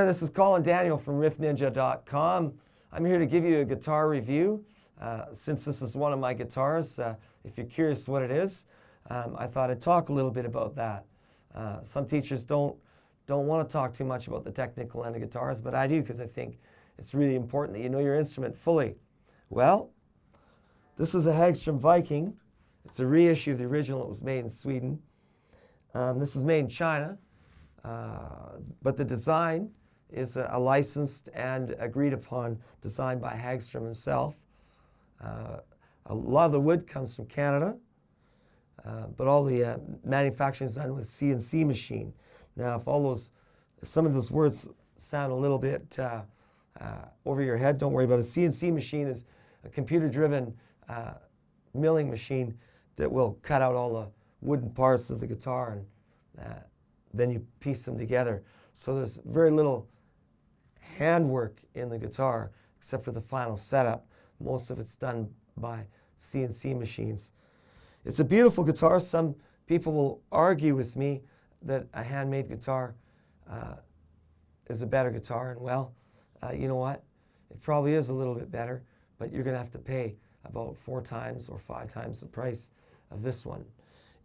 this is Colin Daniel from riffninja.com. I'm here to give you a guitar review. Since this is one of my guitars, if you're curious what it is, I thought I'd talk a little bit about that. Some teachers don't want to talk too much about the technical end of guitars, but I do, because I think it's really important that you know your instrument fully. Well, this is a Hagstrom Viking. It's a reissue of the original. It was made in Sweden. This was made in China, but the design is a licensed and agreed upon design by Hagstrom himself. A lot of the wood comes from Canada, but all the manufacturing is done with CNC machine. Now, if some of those words sound a little bit over your head, don't worry about it. A CNC machine is a computer-driven milling machine that will cut out all the wooden parts of the guitar, and then you piece them together. So there's very little handwork in the guitar except for the final setup. Most of it's done by CNC machines. It's a beautiful guitar. Some people will argue with me that a handmade guitar is a better guitar, and well, you know what? It probably is a little bit better, but you're going to have to pay about 4 times or 5 times the price of this one.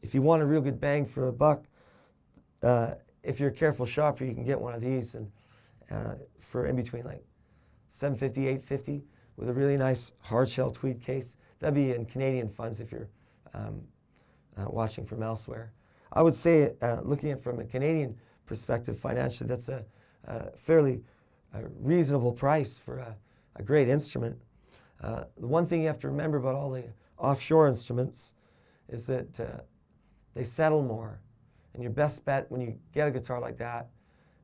If you want a real good bang for the buck, if you're a careful shopper, you can get one of these and for in between like $750, $850 with a really nice hard shell tweed case. That'd be in Canadian funds if you're watching from elsewhere. I would say, looking at it from a Canadian perspective financially, that's a fairly reasonable price for a great instrument. The one thing you have to remember about all the offshore instruments is that they settle more. And your best bet when you get a guitar like that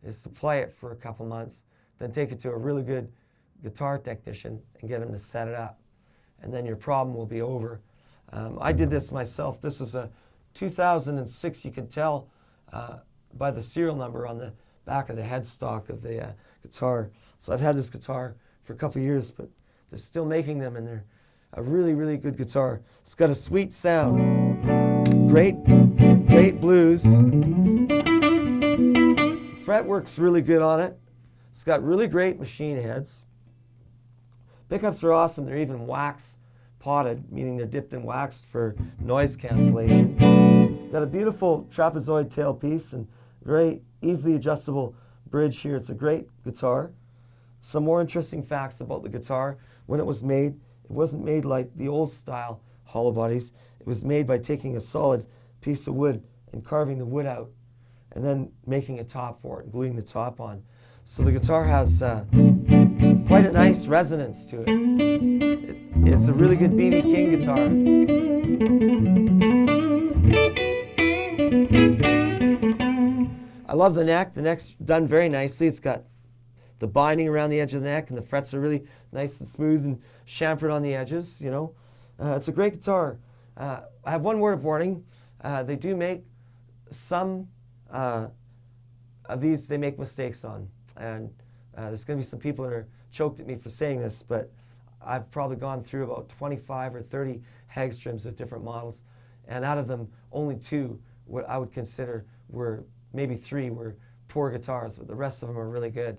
is to play it for a couple months, then take it to a really good guitar technician and get him to set it up. And then your problem will be over. I did this myself. This is a 2006. You can tell by the serial number on the back of the headstock of the guitar. So I've had this guitar for a couple years, but they're still making them, and they're a really, really good guitar. It's got a sweet sound. Great blues. Fretwork's really good on it. It's got really great machine heads. Pickups are awesome. They're even wax potted, meaning they're dipped in wax for noise cancellation. Got a beautiful trapezoid tailpiece and very easily adjustable bridge here. It's a great guitar. Some more interesting facts about the guitar. When it was made, it wasn't made like the old style hollow bodies. It was made by taking a solid piece of wood and carving the wood out and then making a top for it and gluing the top on. So the guitar has quite a nice resonance to it. It's a really good B.B. King guitar. I love the neck. The neck's done very nicely. It's got the binding around the edge of the neck, and the frets are really nice and smooth and chamfered on the edges, you know. It's a great guitar. I have one word of warning. They do make some of these, they make mistakes on. And there's going to be some people that are choked at me for saying this, but I've probably gone through about 25 or 30 Hagstroms of different models, and out of them, only 2 what I would consider were, maybe 3 were poor guitars, but the rest of them are really good.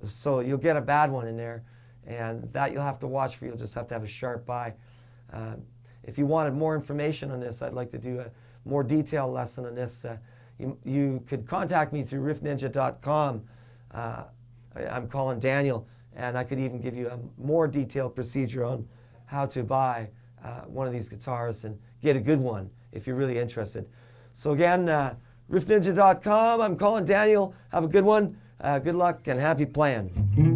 So you'll get a bad one in there, and that you'll have to watch for. You'll just have to have a sharp eye. If you wanted more information on this, I'd like to do a more detailed lesson on this. You could contact me through riffninja.com. I'm Colin Daniel, and I could even give you a more detailed procedure on how to buy one of these guitars and get a good one if you're really interested. So again, riffninja.com. I'm Colin Daniel. Have a good one. Good luck and happy playing.